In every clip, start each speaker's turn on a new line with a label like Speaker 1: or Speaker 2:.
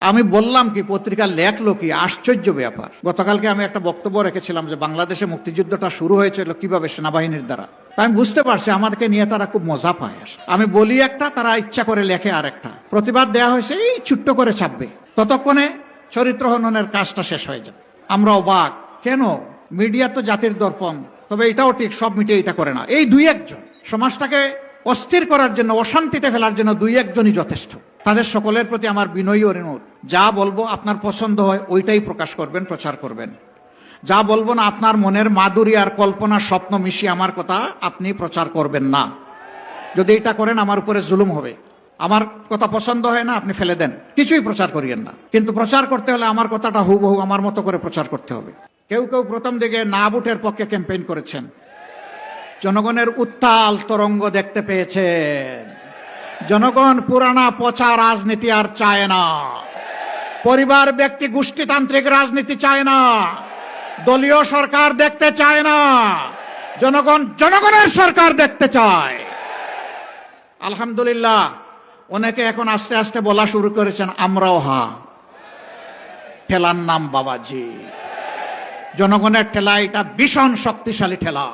Speaker 1: আমি বললাম কি, পত্রিকা লেখলো কি, আশ্চর্য ব্যাপার। গতকালকে আমি একটা বক্তব্য রেখেছিলাম যে বাংলাদেশে মুক্তিযুদ্ধটা শুরু হয়েছিল কিভাবে, সেনাবাহিনীর দ্বারা। তাই আমি বুঝতে পারছি আমাদেরকে নিয়ে তারা খুব মজা পায়। আমি বলি একটা, তারা ইচ্ছা করে লেখে আর একটা। প্রতিবাদ দেওয়া হয়েছে, এই ছোট্ট করে ছাপবে, ততক্ষণে চরিত্র হননের কাজটা শেষ হয়ে যাবে। আমরা অবাক, কেন? মিডিয়া তো জাতির দর্পণ। তবে এটাও ঠিক, সব মিডিয়া এটা করে না। এই দুই একজন সমাজটাকে অস্থির করার জন্য, অশান্তিতে ফেলার জন্য দুই একজনই যথেষ্ট। তাদের সকলের প্রতি আমার বিনয়ী অনুরোধ, যা বলবো আপনার পছন্দ হয় ওইটাই প্রকাশ করবেন, প্রচার করবেন। যা বলবো না, আপনার মনের মাধুরী আর কল্পনা স্বপ্ন মিশিয়ে আমার কথা আপনি প্রচার করবেন না। যদি এটা করেন আমার উপরে জুলুম হবে। আমার কথা পছন্দ হয় না, আপনি ফেলে দেন, কিছুই প্রচার করিয়েন না। কিন্তু প্রচার করতে হলে আমার কথাটা হুবহু আমার মতো করে প্রচার করতে হবে। কেউ কেউ প্রথম দিকে না ভোটের পক্ষে ক্যাম্পেইন করেছেন, জনগণের উত্তাল তরঙ্গ দেখতে পেয়েছেন। জনগণ পুরানা পচা রাজনীতি আর চায় না, পরিবার ব্যক্তি গোষ্ঠীতান্ত্রিক রাজনীতি চায় না, দলীয় সরকার দেখতে চায় না, জনগণ জনগণের সরকার দেখতে চায়। আলহামদুলিল্লাহ, অনেকে এখন আস্তে আস্তে বলা শুরু করেছেন আমরাও হা। ঠেলার নাম বাবাজি। জনগণের ঠেলা এটা ভীষণ শক্তিশালী ঠেলা।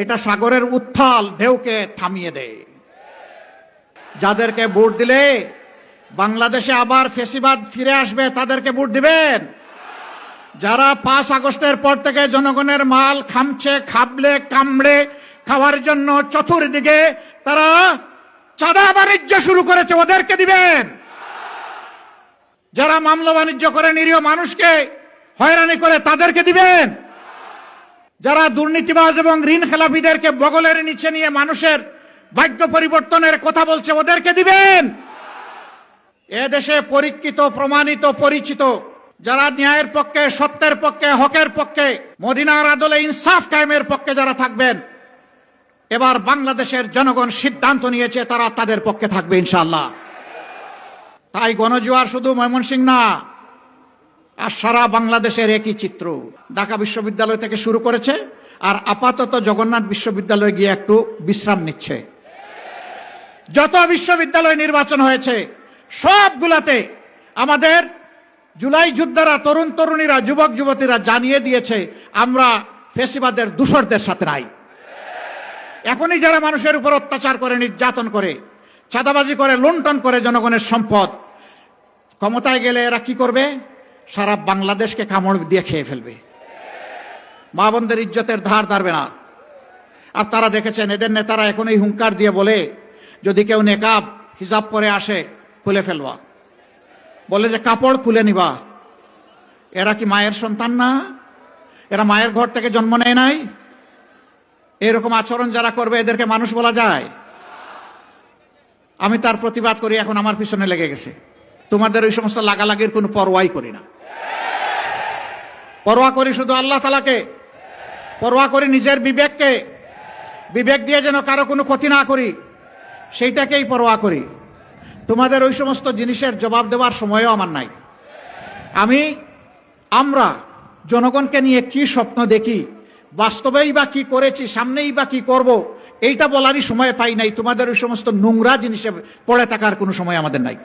Speaker 1: এটা সাগরের উত্থাল ঢেউকে থামিয়ে দেয়। যাদেরকে ভোট দিলে বাংলাদেশে আবার ফেসিবাদ ফিরে আসবে তাদেরকে ভোট দিবেন। যারা 5 আগস্টের পর থেকে জনগণের মাল খামছে, খাবলে কামড়ে খাওয়ার জন্য চতুর্দিকে তারা চাঁদা বাণিজ্য শুরু করেছে, ওদেরকে দিবেন। যারা মামলা বাণিজ্য করে নিরীহ মানুষকে হয়রানি করে তাদেরকে দিবেন। যারা দুর্নীতিবাজ এবং ঋণ খেলাপিদেরকে বগলের নিচে নিয়ে মানুষের ভাগ্য পরিবর্তনের কথা বলছে ওদেরকে দিবেন। এদেশে পরীক্ষিত, প্রমাণিত, পরিচিত যারা ন্যায়ের পক্ষে, সত্যের পক্ষে, হকের পক্ষে, মদিনার আদলে ইনসাফ কায়েমের পক্ষে যারা থাকবেন, এবার বাংলাদেশের জনগণ সিদ্ধান্ত নিয়েছে তারা তাদের পক্ষে থাকবে ইনশাআল্লাহ। তাই গণজোয়ার শুধু ময়মনসিংহ না, আর সারা বাংলাদেশের একই চিত্র। ঢাকা বিশ্ববিদ্যালয় থেকে শুরু করেছে, আর আপাতত জগন্নাথ বিশ্ববিদ্যালয়ে গিয়ে একটু বিশ্রাম নিচ্ছে। যত বিশ্ববিদ্যালয় নির্বাচন হয়েছে সবগুলাতে আমাদের জুলাই যোদ্ধারা, তরুণ তরুণীরা, যুবক যুবতীরা জানিয়ে দিয়েছে আমরা ফেসিবাদের দূষরদের সাথে নাই। এখনই যারা মানুষের উপর অত্যাচার করে, নির্যাতন করে, চাঁদাবাজি করে, লুণ্ঠন করে জনগণের সম্পদ, ক্ষমতায় গেলে এরা কি করবে? সারা বাংলাদেশকে কামড় দিয়ে খেয়ে ফেলবে। মা বোনদের ইজ্জতের ধার ধারবে না। আর তারা দেখেছেন এদের নেতারা এখন এই হুঙ্কার দিয়ে বলে, যদি কেউ নেকাব হিজাব পরে আসে খুলে ফেলবা, বলে যে কাপড় খুলে নিবা। এরা কি মায়ের সন্তান না? এরা মায়ের ঘর থেকে জন্ম নেয় নাই? এরকম আচরণ যারা করবে এদেরকে মানুষ বলা যায়? আমি তার প্রতিবাদ করি, এখন আমার পিছনে লেগে গেছে। তোমাদের ওই সমস্ত লাগালাগির কোনো পরোয়াই করি না। পরোয়া করি শুধু আল্লাহ তাআলাকে, পরোয়া করি নিজের বিবেককে। বিবেক দিয়ে যেন কারো কোনো ক্ষতি না করি, সেইটাকেই পরোয়া করি। তোমাদের ওই সমস্ত জিনিসের জবাব দেওয়ার সময়ও আমার নাই। আমরা জনগণকে নিয়ে কি স্বপ্ন দেখি, বাস্তবেই বা কি করেছি, সামনেই বা কি করব, এইটা বলারই সময় পাই নাই। তোমাদের ওই সমস্ত নোংরা জিনিসে পড়ে থাকার কোনো সময় আমাদের নাই।